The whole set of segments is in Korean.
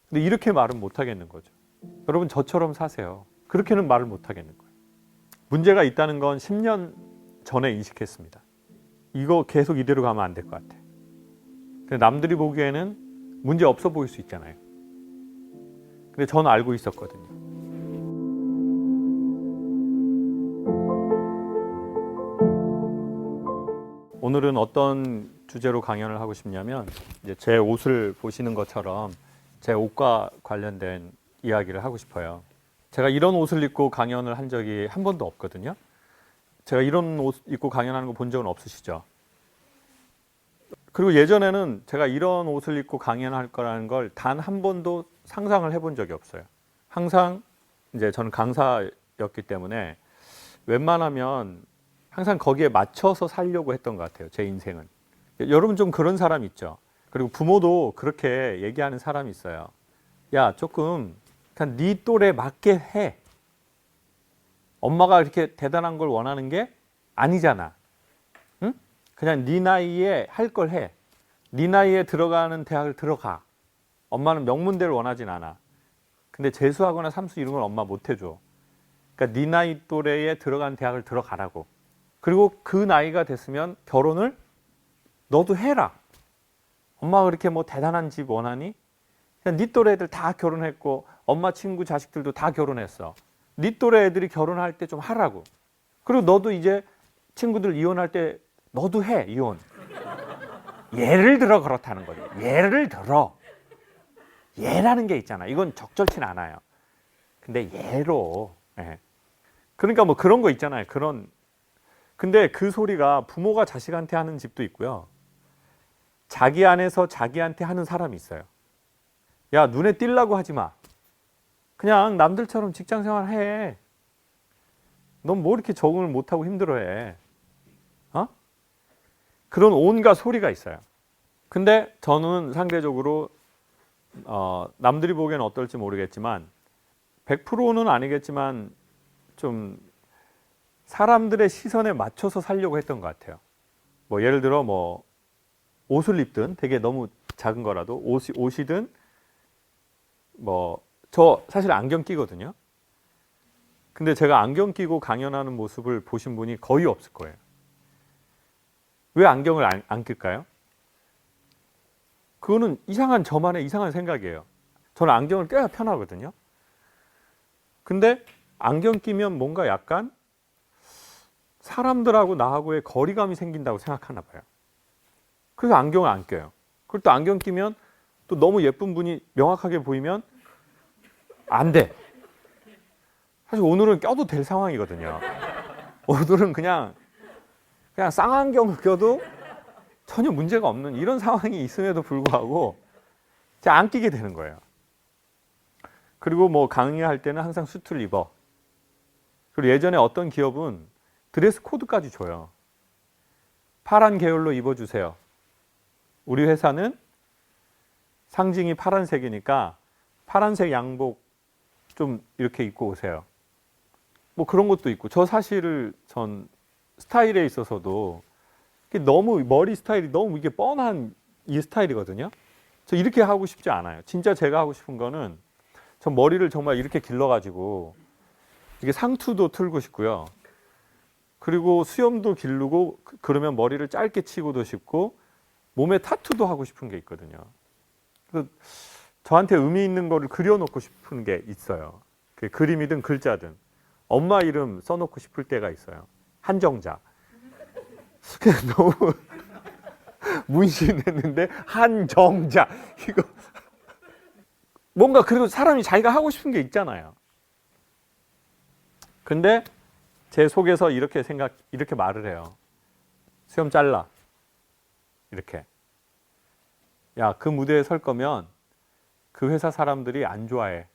근데 이렇게 말은 못 하겠는 거죠. 여러분 저처럼 사세요. 그렇게는 말을 못 하겠는 거예요. 문제가 있다는 건 10년 전에 인식했습니다. 이거 계속 이대로 가면 안 될 것 같아. 근데 남들이 보기에는 문제 없어 보일 수 있잖아요. 근데 저는 알고 있었거든요. 오늘은 어떤 주제로 강연을 하고 싶냐면 이제 제 옷을 보시는 것처럼 제 옷과 관련된 이야기를 하고 싶어요. 제가 이런 옷을 입고 강연을 한 적이 한 번도 없거든요. 제가 이런 옷 입고 강연하는 거 본 적은 없으시죠? 그리고 예전에는 제가 이런 옷을 입고 강연할 거라는 걸 단 한 번도 상상을 해본 적이 없어요. 항상 이제 저는 강사였기 때문에 웬만하면 항상 거기에 맞춰서 살려고 했던 것 같아요. 제 인생은. 여러분 좀 그런 사람 있죠? 그리고 부모도 그렇게 얘기하는 사람이 있어요. 야, 조금 그냥 네 또래 맞게 해. 엄마가 이렇게 대단한 걸 원하는 게 아니잖아. 응? 그냥 네 나이에 할 걸 해. 네 나이에 들어가는 대학을 들어가. 엄마는 명문대를 원하진 않아. 근데 재수하거나 삼수 이런 건 엄마 못 해줘. 그러니까 네 나이 또래에 들어간 대학을 들어가라고. 그리고 그 나이가 됐으면 결혼을 너도 해라. 엄마가 그렇게 뭐 대단한 집 원하니? 그냥 네 또래 애들 다 결혼했고 엄마 친구 자식들도 다 결혼했어. 네 또래 애들이 결혼할 때 좀 하라고. 그리고 너도 이제 친구들 이혼할 때 너도 해, 이혼. 예를 들어 그렇다는 거죠. 예를 들어. 예라는 게 있잖아. 이건 적절치는 않아요. 근데 예로. 예. 그러니까 뭐 그런 거 있잖아요. 근데 그 소리가 부모가 자식한테 하는 집도 있고요. 자기 안에서 자기한테 하는 사람이 있어요. 야, 눈에 띄려고 하지 마. 그냥 남들처럼 직장 생활 해. 넌 뭐 이렇게 적응을 못하고 힘들어해. 어? 그런 온갖 소리가 있어요. 근데 저는 상대적으로 남들이 보기에는 어떨지 모르겠지만 100%는 아니겠지만 좀 사람들의 시선에 맞춰서 살려고 했던 것 같아요. 뭐 예를 들어 뭐 옷을 입든 되게 너무 작은 거라도 옷이든 뭐 저 사실 안경 끼거든요. 근데 제가 안경 끼고 강연하는 모습을 보신 분이 거의 없을 거예요. 왜 안경을 안 낄까요? 그거는 저만의 이상한 생각이에요. 저는 안경을 껴야 편하거든요. 근데 안경 끼면 뭔가 약간 사람들하고 나하고의 거리감이 생긴다고 생각하나 봐요. 그래서 안경을 안 껴요. 그리고 또 안경 끼면 또 너무 예쁜 분이 명확하게 보이면 안 돼. 사실 오늘은 껴도 될 상황이거든요. 오늘은 그냥 쌍안경을 껴도 전혀 문제가 없는 이런 상황이 있음에도 불구하고 제가 안 끼게 되는 거예요. 그리고 뭐 강의할 때는 항상 수트를 입어. 그리고 예전에 어떤 기업은 드레스 코드까지 줘요. 파란 계열로 입어주세요. 우리 회사는 상징이 파란색이니까 파란색 양복 좀 이렇게 입고 오세요. 뭐 그런 것도 있고, 전 스타일에 있어서도 너무 머리 스타일이 너무 이게 뻔한 이 스타일이거든요. 저 이렇게 하고 싶지 않아요. 진짜 제가 하고 싶은 거는 전 머리를 정말 이렇게 길러가지고 이게 상투도 틀고 싶고요. 그리고 수염도 기르고 그러면 머리를 짧게 치고도 싶고 몸에 타투도 하고 싶은 게 있거든요. 그래서 저한테 의미 있는 거를 그려놓고 싶은 게 있어요. 그림이든 글자든 엄마 이름 써놓고 싶을 때가 있어요. 한정자. 너무 문신했는데 한정자 이거 뭔가 그래도 사람이 자기가 하고 싶은 게 있잖아요. 근데 제 속에서 이렇게 말을 해요. 수염 잘라. 이렇게. 야, 그 무대에 설 거면 그 회사 사람들이 안 좋아해.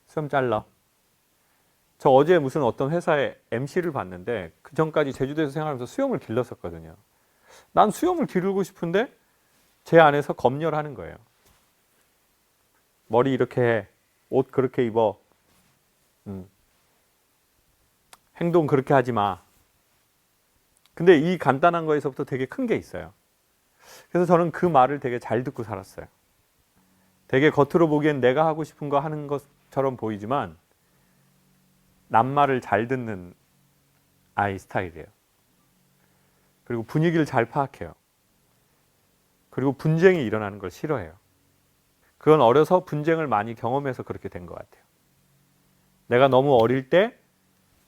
수염 잘라. 저 어제 무슨 어떤 회사의 MC를 봤는데 그 전까지 제주도에서 생활하면서 수염을 길렀었거든요. 난 수염을 기르고 싶은데 제 안에서 검열하는 거예요. 머리 이렇게 해. 옷 그렇게 입어. 행동 그렇게 하지 마. 근데 이 간단한 거에서부터 되게 큰 게 있어요. 그래서 저는 그 말을 되게 잘 듣고 살았어요. 되게 겉으로 보기엔 내가 하고 싶은 거 하는 것처럼 보이지만 남 말을 잘 듣는 아이 스타일이에요. 그리고 분위기를 잘 파악해요. 그리고 분쟁이 일어나는 걸 싫어해요. 그건 어려서 분쟁을 많이 경험해서 그렇게 된 것 같아요. 내가 너무 어릴 때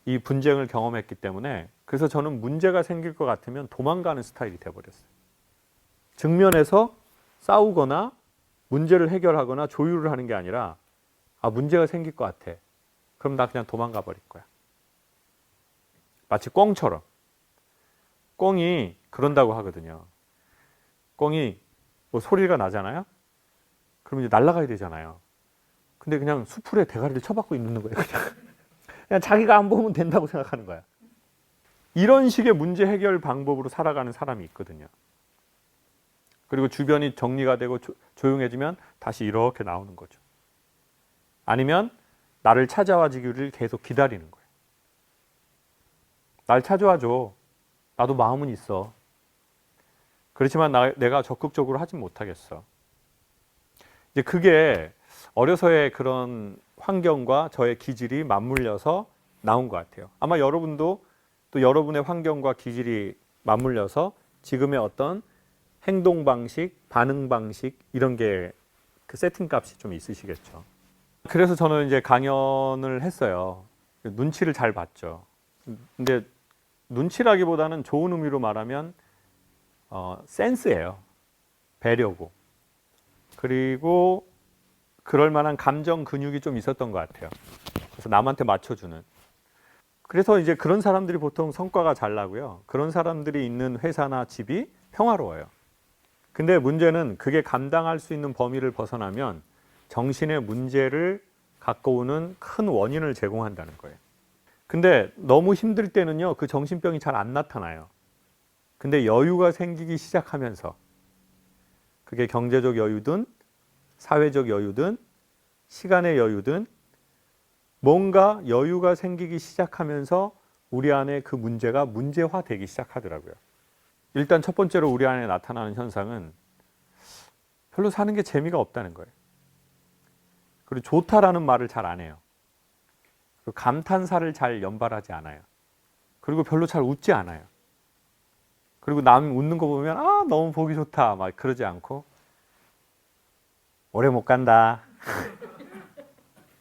이 분쟁을 경험했기 때문에 그래서 저는 문제가 생길 것 같으면 도망가는 스타일이 돼버렸어요. 직면해서 싸우거나 문제를 해결하거나 조율을 하는 게 아니라 문제가 생길 것 같아. 그럼 나 그냥 도망가 버릴 거야. 마치 꿩처럼. 꿩이 그런다고 하거든요. 꿩이 뭐 소리가 나잖아요. 그러면 이제 날아가야 되잖아요. 근데 그냥 수풀에 대가리를 쳐박고 있는 거예요. 그냥 자기가 안 보면 된다고 생각하는 거야. 이런 식의 문제 해결 방법으로 살아가는 사람이 있거든요. 그리고 주변이 정리가 되고 조용해지면 다시 이렇게 나오는 거죠. 아니면 나를 찾아와 주기를 계속 기다리는 거예요. 날 찾아와 줘. 나도 마음은 있어. 그렇지만 내가 적극적으로 하진 못하겠어. 이제 그게 어려서의 그런 환경과 저의 기질이 맞물려서 나온 것 같아요. 아마 여러분도 또 여러분의 환경과 기질이 맞물려서 지금의 어떤 행동 방식, 반응 방식 이런 게 그 세팅 값이 좀 있으시겠죠. 그래서 저는 이제 강연을 했어요. 눈치를 잘 봤죠. 근데 눈치라기보다는 좋은 의미로 말하면 센스예요. 배려고. 그리고 그럴 만한 감정 근육이 좀 있었던 것 같아요. 그래서 남한테 맞춰주는. 그래서 이제 그런 사람들이 보통 성과가 잘 나고요. 그런 사람들이 있는 회사나 집이 평화로워요. 근데 문제는 그게 감당할 수 있는 범위를 벗어나면 정신의 문제를 갖고 오는 큰 원인을 제공한다는 거예요. 근데 너무 힘들 때는요, 그 정신병이 잘 안 나타나요. 근데 여유가 생기기 시작하면서 그게 경제적 여유든 사회적 여유든 시간의 여유든 뭔가 여유가 생기기 시작하면서 우리 안에 그 문제가 문제화되기 시작하더라고요. 일단 첫 번째로 우리 안에 나타나는 현상은 별로 사는 게 재미가 없다는 거예요. 그리고 좋다라는 말을 잘 안 해요. 그리고 감탄사를 잘 연발하지 않아요. 그리고 별로 잘 웃지 않아요. 그리고 남 웃는 거 보면 너무 보기 좋다 막 그러지 않고 오래 못 간다.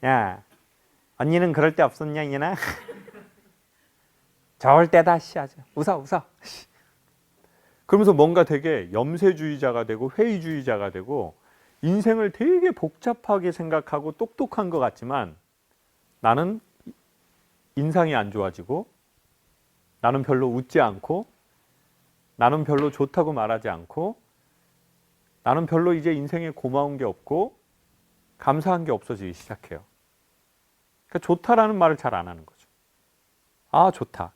야, 언니는 그럴 때 없었냐, 이나? 저럴 때다, 씨, 아주. 웃어. 그러면서 뭔가 되게 염세주의자가 되고 회의주의자가 되고 인생을 되게 복잡하게 생각하고 똑똑한 것 같지만 나는 인상이 안 좋아지고 나는 별로 웃지 않고 나는 별로 좋다고 말하지 않고 나는 별로 이제 인생에 고마운 게 없고 감사한 게 없어지기 시작해요. 그러니까 좋다라는 말을 잘 안 하는 거죠. 좋다.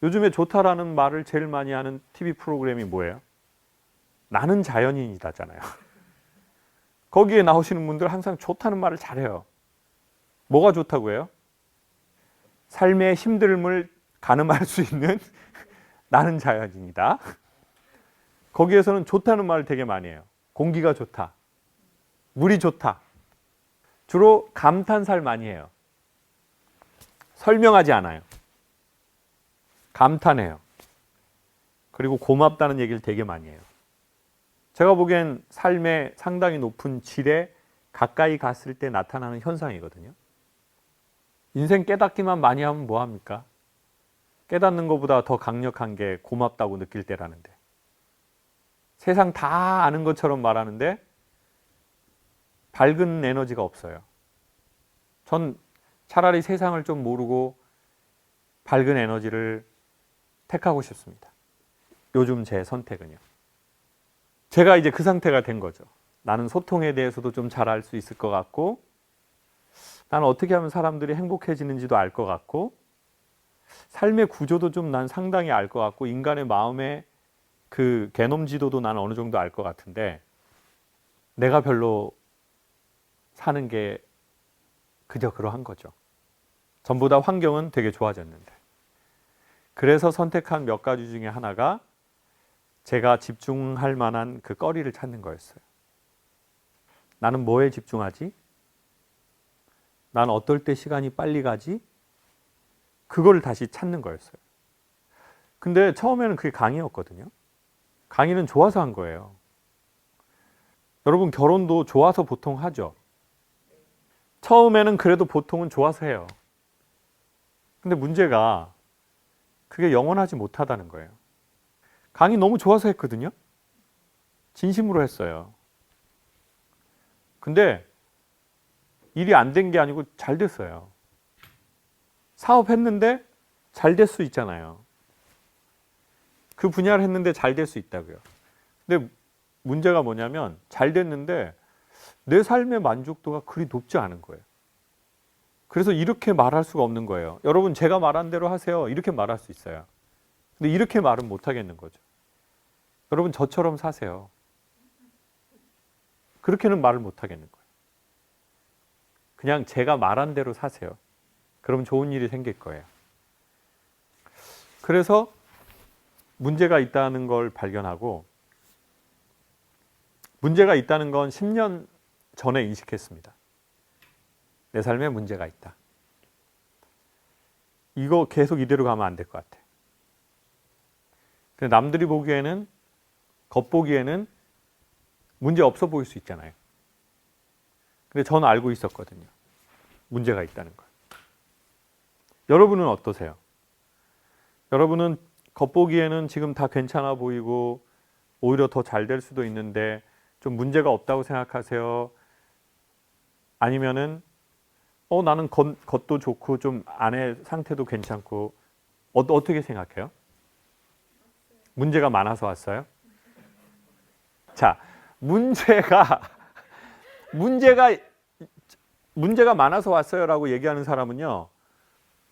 요즘에 좋다라는 말을 제일 많이 하는 TV 프로그램이 뭐예요? 나는 자연인이다잖아요. 거기에 나오시는 분들 항상 좋다는 말을 잘해요. 뭐가 좋다고 해요? 삶의 힘듦을 가늠할 수 있는 나는 자연인이다. 거기에서는 좋다는 말을 되게 많이 해요. 공기가 좋다. 물이 좋다. 주로 감탄사를 많이 해요. 설명하지 않아요. 감탄해요. 그리고 고맙다는 얘기를 되게 많이 해요. 제가 보기엔 삶의 상당히 높은 질에 가까이 갔을 때 나타나는 현상이거든요. 인생 깨닫기만 많이 하면 뭐합니까? 깨닫는 것보다 더 강력한 게 고맙다고 느낄 때라는데. 세상 다 아는 것처럼 말하는데 밝은 에너지가 없어요. 전 차라리 세상을 좀 모르고 밝은 에너지를 택하고 싶습니다. 요즘 제 선택은요. 제가 이제 그 상태가 된 거죠. 나는 소통에 대해서도 좀 잘 알 수 있을 것 같고 나는 어떻게 하면 사람들이 행복해지는지도 알 것 같고 삶의 구조도 좀 난 상당히 알 것 같고 인간의 마음의 그 개놈 지도도 나는 어느 정도 알 것 같은데 내가 별로 사는 게 그저 그러한 거죠. 전보다 환경은 되게 좋아졌는데. 그래서 선택한 몇 가지 중에 하나가 제가 집중할 만한 그 거리를 찾는 거였어요. 나는 뭐에 집중하지? 난 어떨 때 시간이 빨리 가지? 그걸 다시 찾는 거였어요. 근데 처음에는 그게 강의였거든요. 강의는 좋아서 한 거예요. 여러분 결혼도 좋아서 보통 하죠. 처음에는 그래도 보통은 좋아서 해요. 근데 문제가 그게 영원하지 못하다는 거예요. 강의 너무 좋아서 했거든요. 진심으로 했어요. 근데 일이 안 된 게 아니고 잘 됐어요. 사업했는데 잘 될 수 있잖아요. 그 분야를 했는데 잘 될 수 있다고요. 근데 문제가 뭐냐면 잘 됐는데 내 삶의 만족도가 그리 높지 않은 거예요. 그래서 이렇게 말할 수가 없는 거예요. 여러분 제가 말한 대로 하세요. 이렇게 말할 수 있어요. 근데 이렇게 말은 못 하겠는 거죠. 여러분 저처럼 사세요. 그렇게는 말을 못 하겠는 거예요. 그냥 제가 말한 대로 사세요. 그럼 좋은 일이 생길 거예요. 그래서 문제가 있다는 걸 발견하고 문제가 있다는 건 10년 전에 인식했습니다. 내 삶에 문제가 있다. 이거 계속 이대로 가면 안 될 것 같아. 근데 남들이 보기에는 겉보기에는 문제 없어 보일 수 있잖아요. 근데 저는 알고 있었거든요. 문제가 있다는 걸. 여러분은 어떠세요? 여러분은 겉보기에는 지금 다 괜찮아 보이고 오히려 더 잘 될 수도 있는데 좀 문제가 없다고 생각하세요? 아니면은 나는 겉도 좋고 좀 안에 상태도 괜찮고 어떻게 생각해요? 문제가 많아서 왔어요? 자, 문제가 많아서 왔어요라고 얘기하는 사람은요.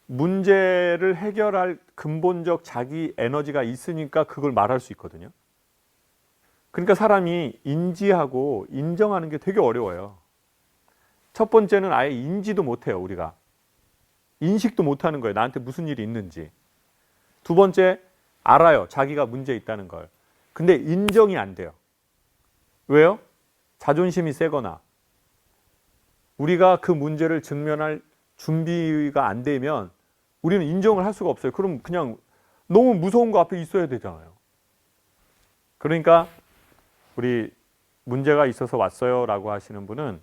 문제를 해결할 근본적 자기 에너지가 있으니까 그걸 말할 수 있거든요. 그러니까 사람이 인지하고 인정하는 게 되게 어려워요. 첫 번째는 아예 인지도 못해요. 우리가. 인식도 못하는 거예요. 나한테 무슨 일이 있는지. 두 번째, 알아요. 자기가 문제 있다는 걸. 근데 인정이 안 돼요. 왜요? 자존심이 세거나 우리가 그 문제를 직면할 준비가 안 되면 우리는 인정을 할 수가 없어요. 그럼 그냥 너무 무서운 거 앞에 있어야 되잖아요. 그러니까 우리 문제가 있어서 왔어요 라고 하시는 분은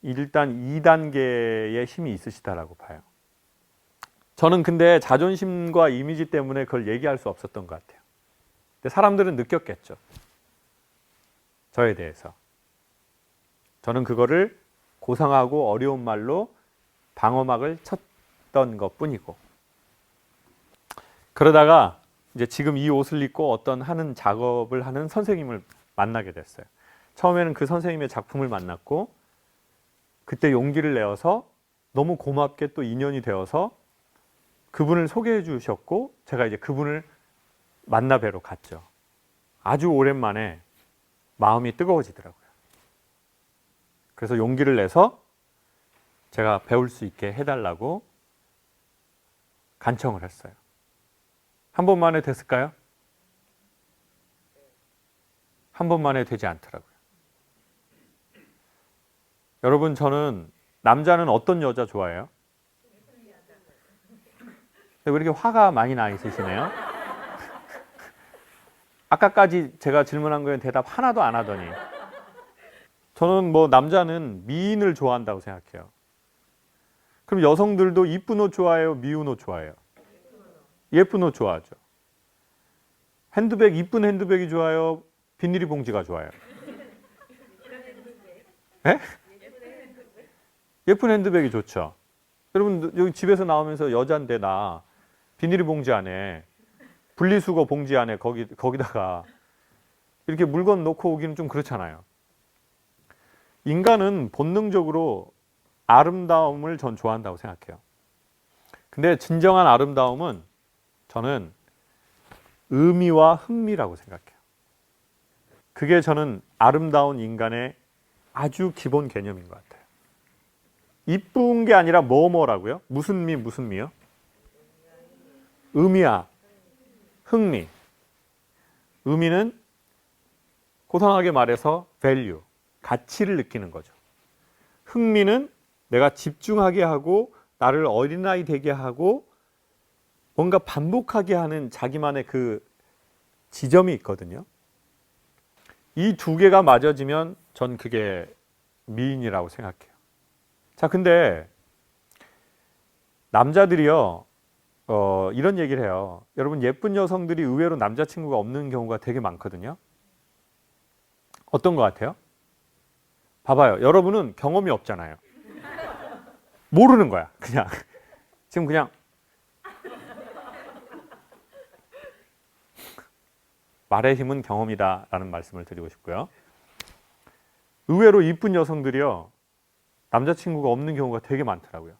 일단 2단계의 힘이 있으시다라고 봐요. 저는 근데 자존심과 이미지 때문에 그걸 얘기할 수 없었던 것 같아요. 근데 사람들은 느꼈겠죠. 저에 대해서. 저는 그거를 고상하고 어려운 말로 방어막을 쳤던 것 뿐이고. 그러다가 이제 지금 이 옷을 입고 어떤 하는 작업을 하는 선생님을 만나게 됐어요. 처음에는 그 선생님의 작품을 만났고 그때 용기를 내어서 너무 고맙게 또 인연이 되어서 그분을 소개해 주셨고 제가 이제 그분을 만나 뵈러 갔죠. 아주 오랜만에 마음이 뜨거워지더라고요. 그래서 용기를 내서 제가 배울 수 있게 해달라고 간청을 했어요. 한 번 만에 됐을까요? 한 번 만에 되지 않더라고요. 여러분 저는 남자는 어떤 여자 좋아해요? 왜 이렇게 화가 많이 나 있으시네요? 아까까지 제가 질문한 거에 대답 하나도 안 하더니 저는 남자는 미인을 좋아한다고 생각해요. 그럼 여성들도 이쁜 옷 좋아해요? 미운 옷 좋아해요? 예쁜 옷 좋아하죠. 핸드백, 이쁜 핸드백이 좋아요? 비닐이 봉지가 좋아요? 네? 예쁜 핸드백이 좋죠. 여러분 여기 집에서 나오면서 여잔데 나 비닐이 봉지 안에 분리수거 봉지 안에 거기다가 이렇게 물건 놓고 오기는 좀 그렇잖아요. 인간은 본능적으로 아름다움을 전 좋아한다고 생각해요. 근데 진정한 아름다움은 저는 의미와 흥미라고 생각해요. 그게 저는 아름다운 인간의 아주 기본 개념인 것 같아요. 이쁜 게 아니라 뭐라고요? 무슨 미요? 의미와 흥미. 의미는 고상하게 말해서 value, 가치를 느끼는 거죠. 흥미는 내가 집중하게 하고 나를 어린아이 되게 하고 뭔가 반복하게 하는 자기만의 그 지점이 있거든요. 이 두 개가 맞아지면 전 그게 미인이라고 생각해요. 자, 근데 남자들이요, 이런 얘기를 해요. 여러분, 예쁜 여성들이 의외로 남자친구가 없는 경우가 되게 많거든요. 어떤 것 같아요? 봐봐요. 여러분은 경험이 없잖아요. 모르는 거야. 그냥 지금 그냥 말의 힘은 경험이다라는 말씀을 드리고 싶고요. 의외로 이쁜 여성들이요, 남자친구가 없는 경우가 되게 많더라고요.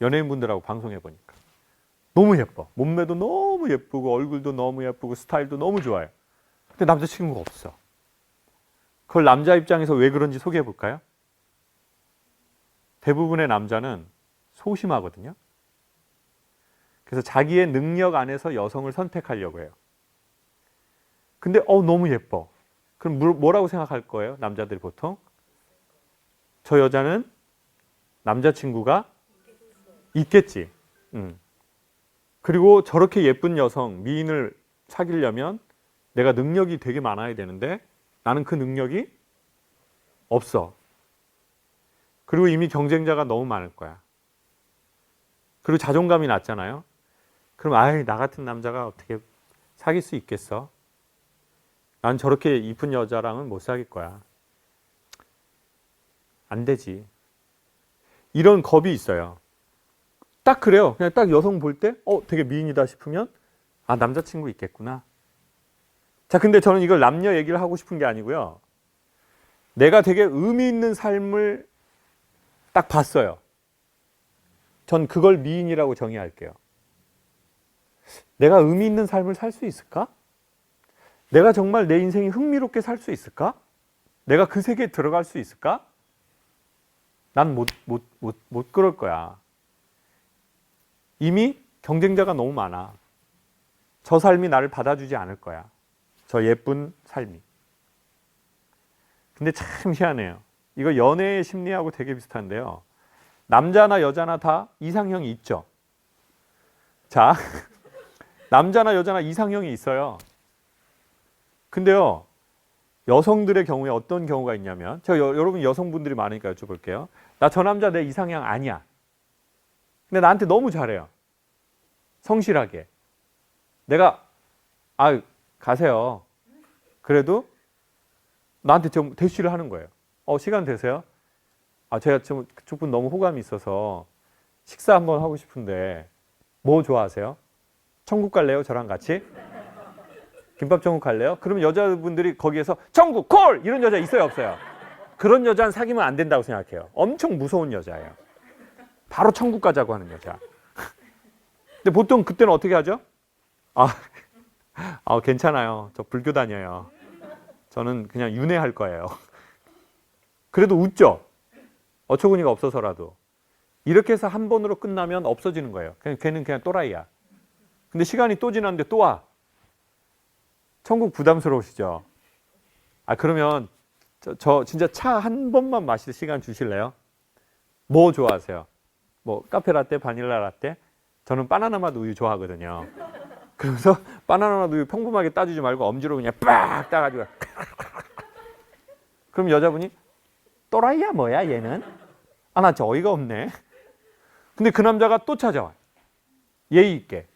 연예인분들하고 방송해 보니까 너무 예뻐. 몸매도 너무 예쁘고 얼굴도 너무 예쁘고 스타일도 너무 좋아요. 근데 남자친구가 없어. 그걸 남자 입장에서 왜 그런지 소개해 볼까요? 대부분의 남자는 소심하거든요. 그래서 자기의 능력 안에서 여성을 선택하려고 해요. 근데 너무 예뻐. 그럼 뭐라고 생각할 거예요? 남자들이 보통 저 여자는 남자친구가 있겠지. 그리고 저렇게 예쁜 여성, 미인을 사귀려면 내가 능력이 되게 많아야 되는데 나는 그 능력이 없어. 그리고 이미 경쟁자가 너무 많을 거야. 그리고 자존감이 낮잖아요. 그럼 나 같은 남자가 어떻게 사귈 수 있겠어? 난 저렇게 이쁜 여자랑은 못 사귈 거야. 안 되지. 이런 겁이 있어요. 딱 그래요. 그냥 딱 여성 볼 때 되게 미인이다 싶으면 남자친구 있겠구나. 자, 근데 저는 이걸 남녀 얘기를 하고 싶은 게 아니고요. 내가 되게 의미 있는 삶을 딱 봤어요. 전 그걸 미인이라고 정의할게요. 내가 의미 있는 삶을 살 수 있을까? 내가 정말 내 인생이 흥미롭게 살 수 있을까? 내가 그 세계에 들어갈 수 있을까? 난 못 그럴 거야. 이미 경쟁자가 너무 많아. 저 삶이 나를 받아주지 않을 거야. 저 예쁜 삶이. 근데 참 희한해요. 이거 연애의 심리하고 되게 비슷한데요. 남자나 여자나 다 이상형이 있죠. 자, 남자나 여자나 이상형이 있어요. 근데요, 여성들의 경우에 어떤 경우가 있냐면, 제가 여러분 여성분들이 많으니까 여쭤볼게요. 나 저 남자 내 이상형 아니야. 근데 나한테 너무 잘해요. 성실하게. 내가 가세요. 그래도 나한테 좀 대쉬를 하는 거예요. 시간 되세요? 제가 좀 그쪽 분 너무 호감이 있어서 식사 한번 하고 싶은데 뭐 좋아하세요? 천국 갈래요? 저랑 같이? 김밥 천국 갈래요? 그러면 여자분들이 거기에서 천국 콜! 이런 여자 있어요? 없어요? 그런 여자는 사귀면 안 된다고 생각해요. 엄청 무서운 여자예요. 바로 천국 가자고 하는 여자. 근데 보통 그때는 어떻게 하죠? 괜찮아요. 저 불교 다녀요. 저는 그냥 윤회할 거예요. 그래도 웃죠? 어처구니가 없어서라도. 이렇게 해서 한 번으로 끝나면 없어지는 거예요. 걔는 그냥 또라이야. 근데 시간이 또 지났는데 또 와. 천국 부담스러우시죠? 그러면 저 진짜 차 한 번만 마실 시간 주실래요? 뭐 좋아하세요? 뭐 카페라떼, 바닐라 라떼? 저는 바나나 맛 우유 좋아하거든요. 그래서 바나나 맛 우유 평범하게 따주지 말고 엄지로 그냥 빡 따가지고 그럼 여자분이 또라이야 뭐야 얘는? 나 진짜 어이가 없네. 근데 그 남자가 또 찾아와. 예의 있게.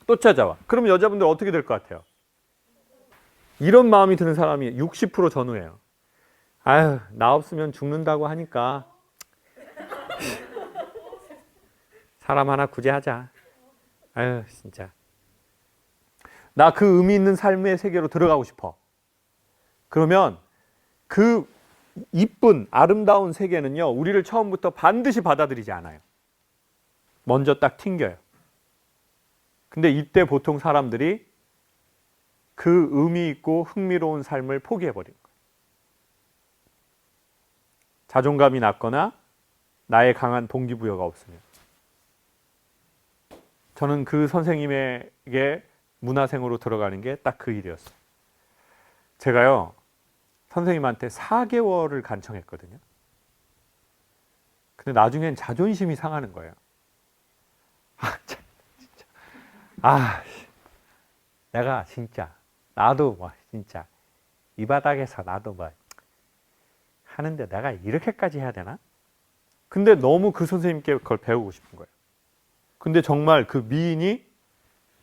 또 찾아와. 그럼 여자분들 어떻게 될 것 같아요? 이런 마음이 드는 사람이 60% 전후예요. 나 없으면 죽는다고 하니까 사람 하나 구제하자. 진짜. 나 그 의미 있는 삶의 세계로 들어가고 싶어. 그러면 그 이쁜 아름다운 세계는요, 우리를 처음부터 반드시 받아들이지 않아요. 먼저 딱 튕겨요. 근데 이때 보통 사람들이 그 의미 있고 흥미로운 삶을 포기해버린 거예요. 자존감이 낮거나 나의 강한 동기부여가 없으면. 저는 그 선생님에게 문화생으로 들어가는 게 딱 그 일이었어요. 제가요, 선생님한테 4개월을 간청했거든요. 근데 나중엔 자존심이 상하는 거예요. 진짜. 내가 진짜 나도 뭐 진짜 이 바닥에서 나도 뭐 하는데 내가 이렇게까지 해야 되나? 근데 너무 그 선생님께 그걸 배우고 싶은 거예요. 근데 정말 그 미인이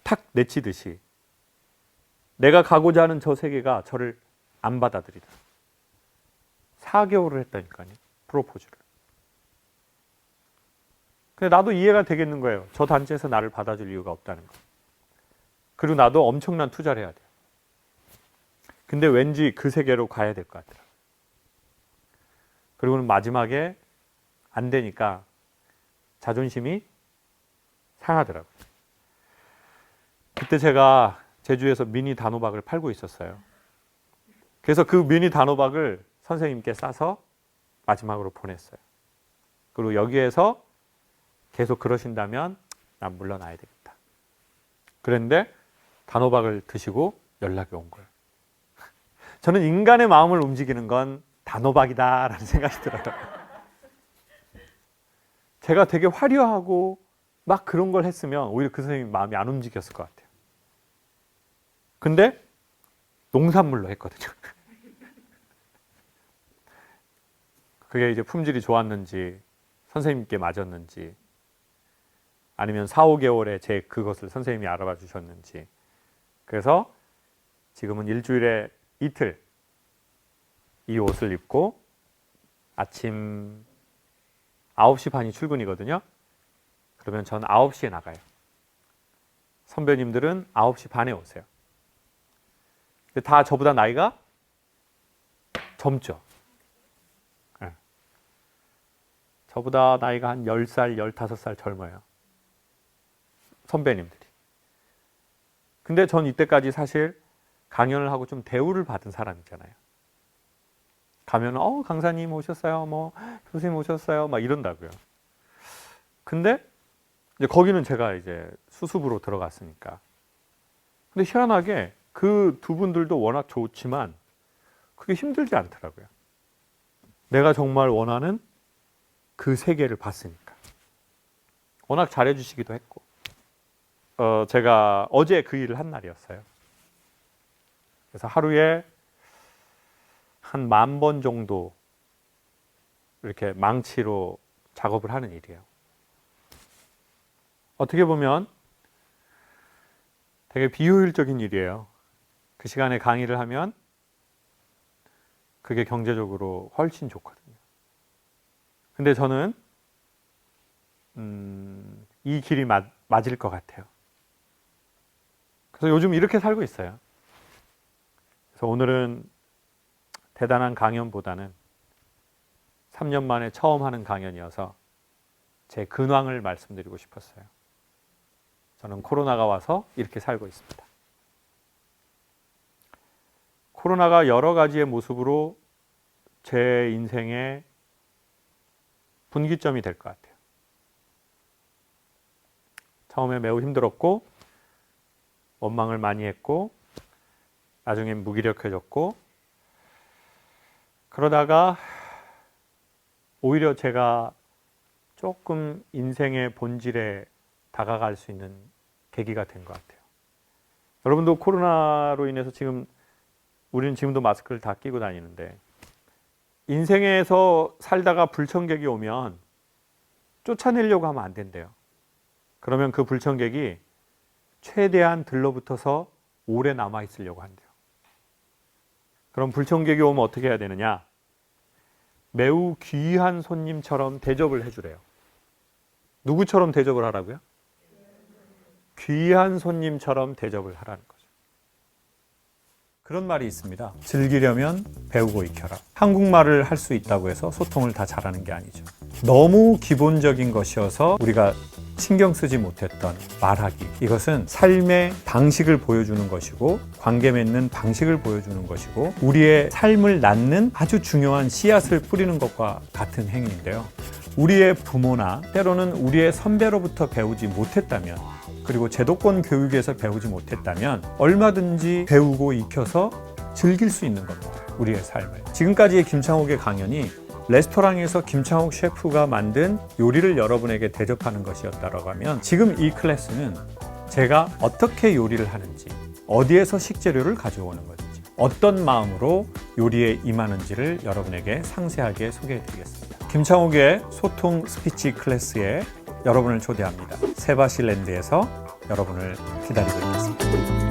탁 내치듯이 내가 가고자 하는 저 세계가 저를 안 받아들이다. 4개월을 했다니까요. 프로포즈를. 근데 나도 이해가 되겠는 거예요. 저 단체에서 나를 받아줄 이유가 없다는 거. 그리고 나도 엄청난 투자를 해야 돼요. 근데 왠지 그 세계로 가야 될 것 같더라고요. 그리고는 마지막에 안 되니까 자존심이 상하더라고요. 그때 제가 제주에서 미니 단호박을 팔고 있었어요. 그래서 그 미니 단호박을 선생님께 싸서 마지막으로 보냈어요. 그리고 여기에서 계속 그러신다면 난 물러나야 되겠다. 그런데 단호박을 드시고 연락이 온 거예요. 저는 인간의 마음을 움직이는 건 단호박이다라는 생각이 들어요. 제가 되게 화려하고 막 그런 걸 했으면 오히려 그 선생님 마음이 안 움직였을 것 같아요. 근데 농산물로 했거든요. 그게 이제 품질이 좋았는지 선생님께 맞았는지 아니면 4, 5개월에 제 그것을 선생님이 알아봐 주셨는지. 그래서 지금은 일주일에 이틀 이 옷을 입고 아침 9시 반이 출근이거든요. 그러면 전 9시에 나가요. 선배님들은 9시 반에 오세요. 근데 다 저보다 나이가 젊죠. 네. 저보다 나이가 한 10살, 15살 젊어요. 선배님들이. 근데 전 이때까지 사실 강연을 하고 좀 대우를 받은 사람이잖아요. 가면 강사님 오셨어요, 뭐 교수님 오셨어요, 막 이런다고요. 근데 이제 거기는 제가 이제 수습으로 들어갔으니까. 근데 희한하게 그 두 분들도 워낙 좋지만 그게 힘들지 않더라고요. 내가 정말 원하는 그 세계를 봤으니까. 워낙 잘해주시기도 했고. 제가 어제 그 일을 한 날이었어요. 그래서 하루에 한 10,000번 정도 이렇게 망치로 작업을 하는 일이에요. 어떻게 보면 되게 비효율적인 일이에요. 그 시간에 강의를 하면 그게 경제적으로 훨씬 좋거든요. 근데 저는 이 길이 맞을 것 같아요. 그래서 요즘 이렇게 살고 있어요. 그래서 오늘은 대단한 강연보다는 3년 만에 처음 하는 강연이어서 제 근황을 말씀드리고 싶었어요. 저는 코로나가 와서 이렇게 살고 있습니다. 코로나가 여러 가지의 모습으로 제 인생의 분기점이 될 것 같아요. 처음에 매우 힘들었고 원망을 많이 했고 나중엔 무기력해졌고 그러다가 오히려 제가 조금 인생의 본질에 다가갈 수 있는 계기가 된 것 같아요. 여러분도 코로나로 인해서 지금 우리는 지금도 마스크를 다 끼고 다니는데 인생에서 살다가 불청객이 오면 쫓아내려고 하면 안 된대요. 그러면 그 불청객이 최대한 들러붙어서 오래 남아 있으려고 한대요. 그럼 불청객이 오면 어떻게 해야 되느냐? 매우 귀한 손님처럼 대접을 해주래요. 누구처럼 대접을 하라고요? 귀한 손님처럼 대접을 하라는 거죠. 그런 말이 있습니다. 즐기려면 배우고 익혀라. 한국말을 할 수 있다고 해서 소통을 다 잘하는 게 아니죠. 너무 기본적인 것이어서 우리가 신경 쓰지 못했던 말하기. 이것은 삶의 방식을 보여주는 것이고 관계 맺는 방식을 보여주는 것이고 우리의 삶을 낳는 아주 중요한 씨앗을 뿌리는 것과 같은 행위인데요. 우리의 부모나 때로는 우리의 선배로부터 배우지 못했다면 그리고 제도권 교육에서 배우지 못했다면 얼마든지 배우고 익혀서 즐길 수 있는 겁니다. 우리의 삶을. 지금까지의 김창옥의 강연이 레스토랑에서 김창옥 셰프가 만든 요리를 여러분에게 대접하는 것이었다고 하면, 지금 이 클래스는 제가 어떻게 요리를 하는지, 어디에서 식재료를 가져오는 건지, 어떤 마음으로 요리에 임하는지를 여러분에게 상세하게 소개해 드리겠습니다. 김창옥의 소통 스피치 클래스에 여러분을 초대합니다. 세바시랜드에서 여러분을 기다리고 있겠습니다.